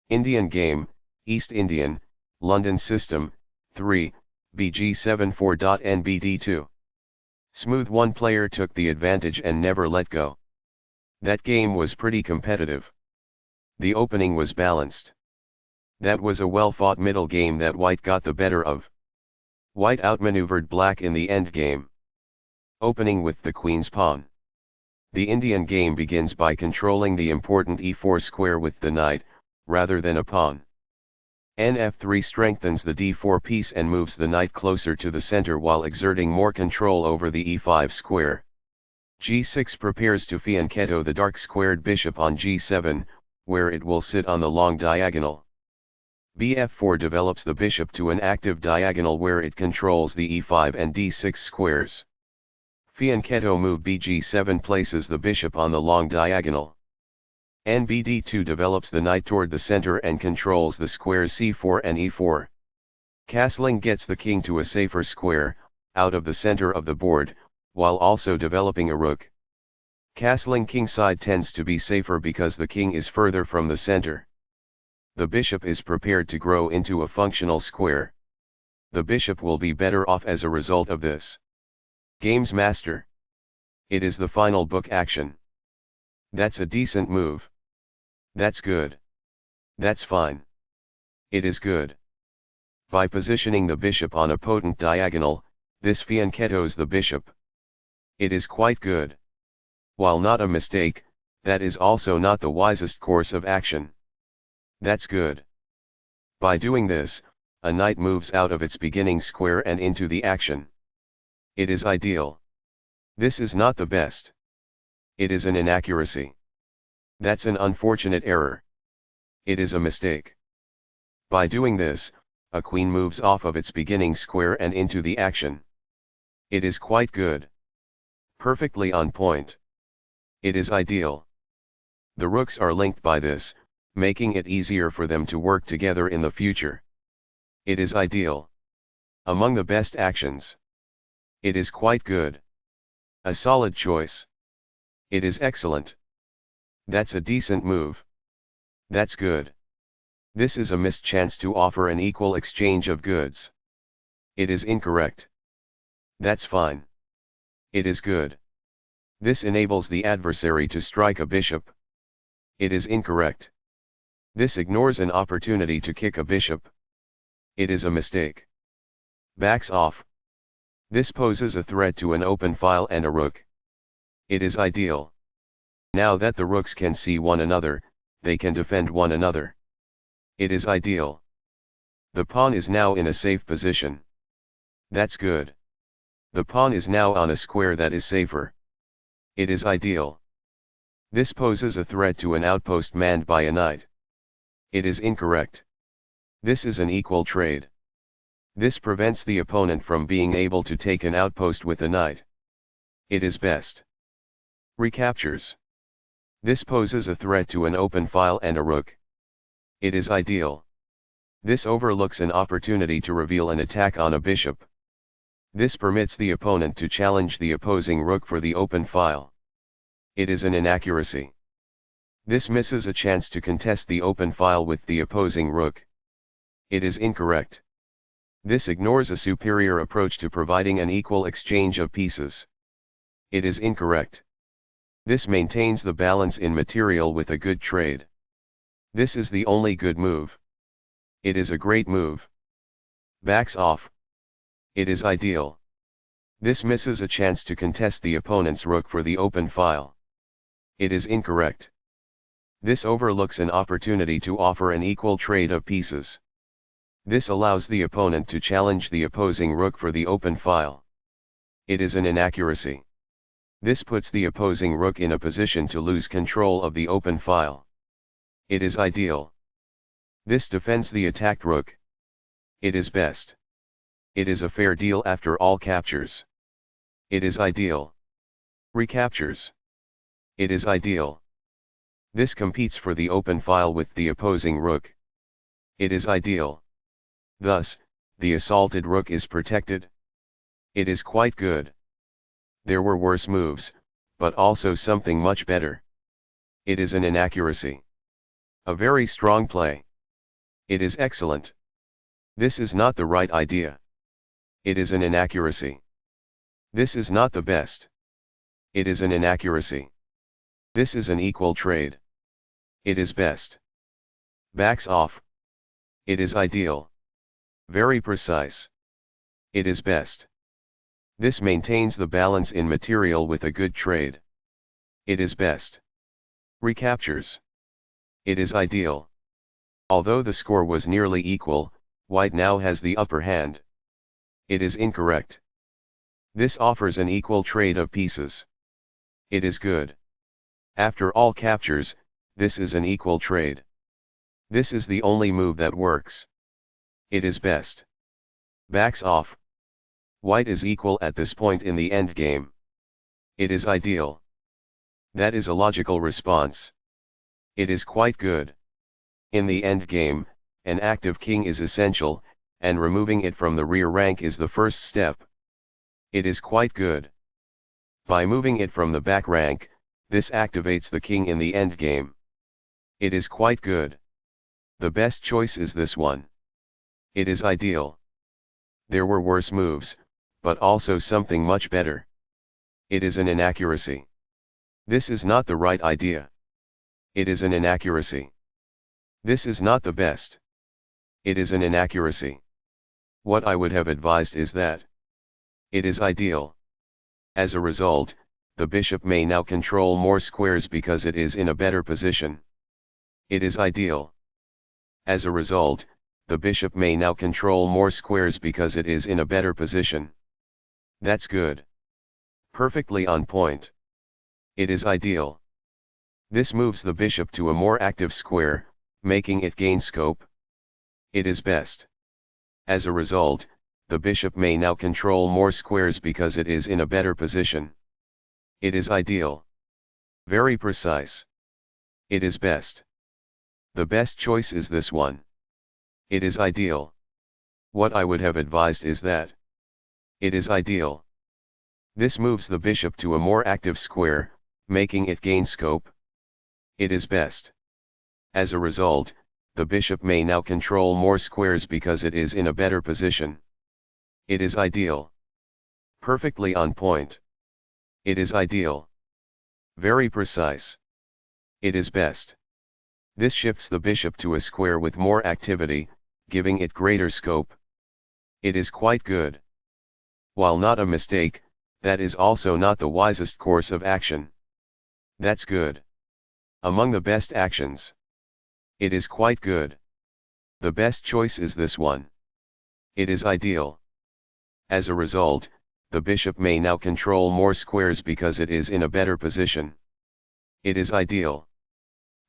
Indian game, East Indian, London system, 3, Bg7 4.Nbd2. Smooth. One player took the advantage and never let go. That game was pretty competitive. The opening was balanced. That was a well-fought middle game that White got the better of. White outmaneuvered Black in the endgame. Opening with the Queen's pawn. The Indian game begins by controlling the important e4 square with the knight, rather than a pawn. Nf3 strengthens the d4 piece and moves the knight closer to the center while exerting more control over the e5 square. G6 prepares to fianchetto the dark squared bishop on g7, where it will sit on the long diagonal. Bf4 develops the bishop to an active diagonal where it controls the e5 and d6 squares. Fianchetto move Bg7 places the bishop on the long diagonal. Nbd2 develops the knight toward the center and controls the squares c4 and e4. Castling gets the king to a safer square, out of the center of the board, while also developing a rook. Castling kingside tends to be safer because the king is further from the center. The bishop is prepared to grow into a functional square. The bishop will be better off as a result of this. Games master. It is the final book action. That's a decent move. That's good. That's fine. It is good. By positioning the bishop on a potent diagonal, this fianchettos the bishop. It is quite good. While not a mistake, that is also not the wisest course of action. That's good. By doing this, a knight moves out of its beginning square and into the action. It is ideal. This is not the best. It is an inaccuracy. That's an unfortunate error. It is a mistake. By doing this, a queen moves off of its beginning square and into the action. It is quite good. Perfectly on point. It is ideal. The rooks are linked by this, making it easier for them to work together in the future. It is ideal. Among the best actions. It is quite good. A solid choice. It is excellent. That's a decent move. That's good. This is a missed chance to offer an equal exchange of goods. It is incorrect. That's fine. It is good. This enables the adversary to strike a bishop. It is incorrect. This ignores an opportunity to kick a bishop. It is a mistake. Backs off. This poses a threat to an open file and a rook. It is ideal. Now that the rooks can see one another, they can defend one another. It is ideal. The pawn is now in a safe position. That's good. The pawn is now on a square that is safer. It is ideal. This poses a threat to an outpost manned by a knight. It is incorrect. This is an equal trade. This prevents the opponent from being able to take an outpost with a knight. It is best. Recaptures. This poses a threat to an open file and a rook. It is ideal. This overlooks an opportunity to reveal an attack on a bishop. This permits the opponent to challenge the opposing rook for the open file. It is an inaccuracy. This misses a chance to contest the open file with the opposing rook. It is incorrect. This ignores a superior approach to providing an equal exchange of pieces. It is incorrect. This maintains the balance in material with a good trade. This is the only good move. It is a great move. Backs off. It is ideal. This misses a chance to contest the opponent's rook for the open file. It is incorrect. This overlooks an opportunity to offer an equal trade of pieces. This allows the opponent to challenge the opposing rook for the open file. It is an inaccuracy. This puts the opposing rook in a position to lose control of the open file. It is ideal. This defends the attacked rook. It is best. It is a fair deal after all captures. It is ideal. Recaptures. It is ideal. This competes for the open file with the opposing rook. It is ideal. Thus, the assaulted rook is protected. It is quite good. There were worse moves, but also something much better. It is an inaccuracy. A very strong play. It is excellent. This is not the right idea. It is an inaccuracy. This is not the best. It is an inaccuracy. This is an equal trade. It is best. Backs off. It is ideal. Very precise. It is best. This maintains the balance in material with a good trade. It is best. Recaptures. It is ideal. Although the score was nearly equal, white now has the upper hand. It is incorrect. This offers an equal trade of pieces. It is good. After all captures, this is an equal trade. This is the only move that works. It is best. Backs off. White is equal at this point in the endgame. It is ideal. That is a logical response. It is quite good. In the endgame, an active king is essential, and removing it from the rear rank is the first step. It is quite good. By moving it from the back rank, this activates the king in the endgame. It is quite good. The best choice is this one. It is ideal. There were worse moves, but also something much better. It is an inaccuracy. This is not the right idea. It is an inaccuracy. This is not the best. It is an inaccuracy. What I would have advised is that. It is ideal. As a result, the bishop may now control more squares because it is in a better position. It is ideal. As a result, the bishop may now control more squares because it is in a better position. That's good. Perfectly on point. It is ideal. This moves the bishop to a more active square, making it gain scope. It is best. As a result, the bishop may now control more squares because it is in a better position. It is ideal. Very precise. It is best. The best choice is this one. It is ideal. What I would have advised is that. It is ideal. This moves the bishop to a more active square, making it gain scope. It is best. As a result, the bishop may now control more squares because it is in a better position. It is ideal. Perfectly on point. It is ideal. Very precise. It is best. This shifts the bishop to a square with more activity, giving it greater scope. It is quite good. While not a mistake, that is also not the wisest course of action. That's good. Among the best actions. It is quite good. The best choice is this one. It is ideal. As a result, the bishop may now control more squares because it is in a better position. It is ideal.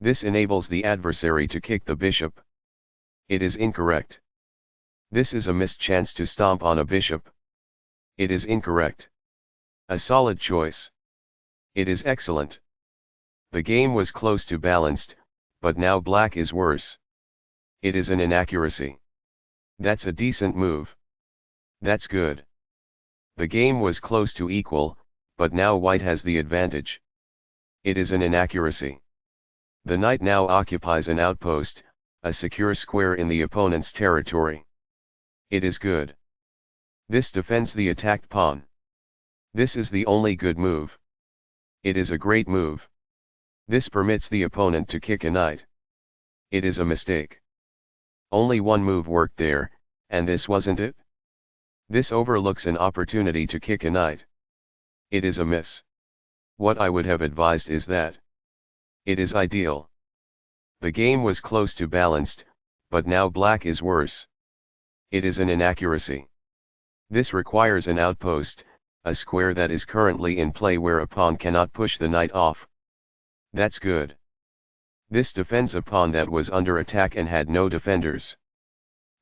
This enables the adversary to kick the bishop. It is incorrect. This is a missed chance to stomp on a bishop. It is incorrect. A solid choice. It is excellent. The game was close to balanced, but now black is worse. It is an inaccuracy. That's a decent move. That's good. The game was close to equal, but now white has the advantage. It is an inaccuracy. The knight now occupies an outpost, a secure square in the opponent's territory. It is good. This defends the attacked pawn. This is the only good move. It is a great move. This permits the opponent to kick a knight. It is a mistake. Only one move worked there, and this wasn't it? This overlooks an opportunity to kick a knight. It is a miss. What I would have advised is that. It is ideal. The game was close to balanced, but now black is worse. It is an inaccuracy. This requires an outpost, a square that is currently in play where a pawn cannot push the knight off. That's good. This defends a pawn that was under attack and had no defenders.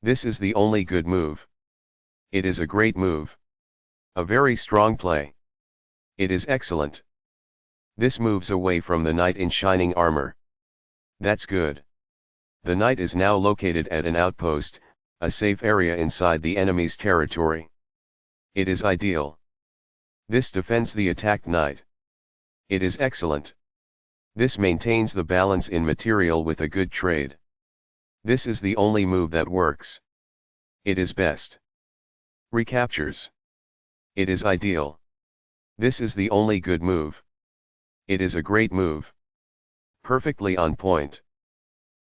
This is the only good move. It is a great move. A very strong play. It is excellent. This moves away from the knight in shining armor. That's good. The knight is now located at an outpost, a safe area inside the enemy's territory. It is ideal. This defends the attacked knight. It is excellent. This maintains the balance in material with a good trade. This is the only move that works. It is best. Recaptures. It is ideal. This is the only good move. It is a great move. Perfectly on point.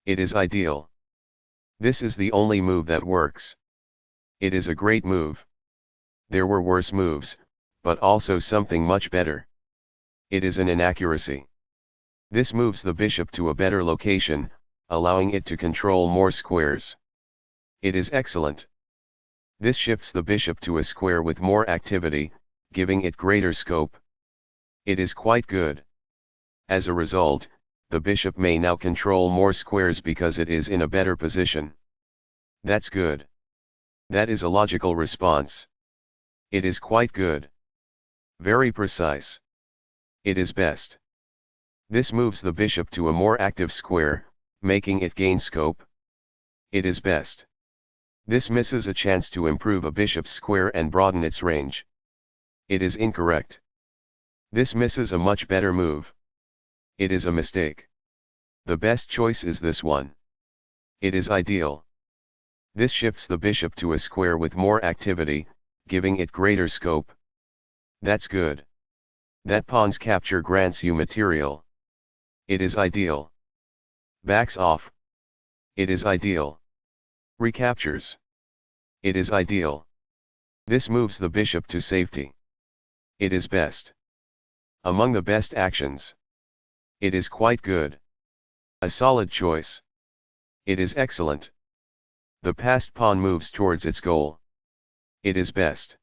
It is ideal. This is the only move that works. It is a great move. There were worse moves, but also something much better. It is an inaccuracy. This moves the bishop to a better location, allowing it to control more squares. It is excellent. This shifts the bishop to a square with more activity, giving it greater scope. It is quite good. As a result, the bishop may now control more squares because it is in a better position. That's good. That is a logical response. It is quite good. Very precise. It is best. This moves the bishop to a more active square, making it gain scope. It is best. This misses a chance to improve a bishop's square and broaden its range. It is incorrect. This misses a much better move. It is a mistake. The best choice is this one. It is ideal. This shifts the bishop to a square with more activity, giving it greater scope. That's good. That pawn's capture grants you material. It is ideal. Backs off. It is ideal. Recaptures. It is ideal. This moves the bishop to safety. It is best. Among the best actions. It is quite good. A solid choice. It is excellent. The passed pawn moves towards its goal. It is best.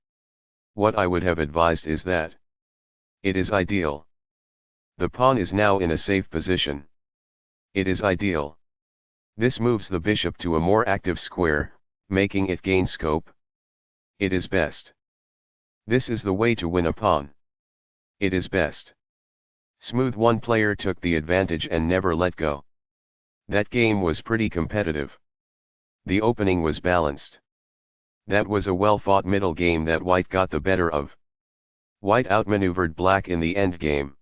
What I would have advised is that. It is ideal. The pawn is now in a safe position. It is ideal. This moves the bishop to a more active square, making it gain scope. It is best. This is the way to win a pawn. It is best. Smooth. One player took the advantage and never let go. That game was pretty competitive. The opening was balanced. That was a well-fought middle game that White got the better of. White outmaneuvered Black in the endgame.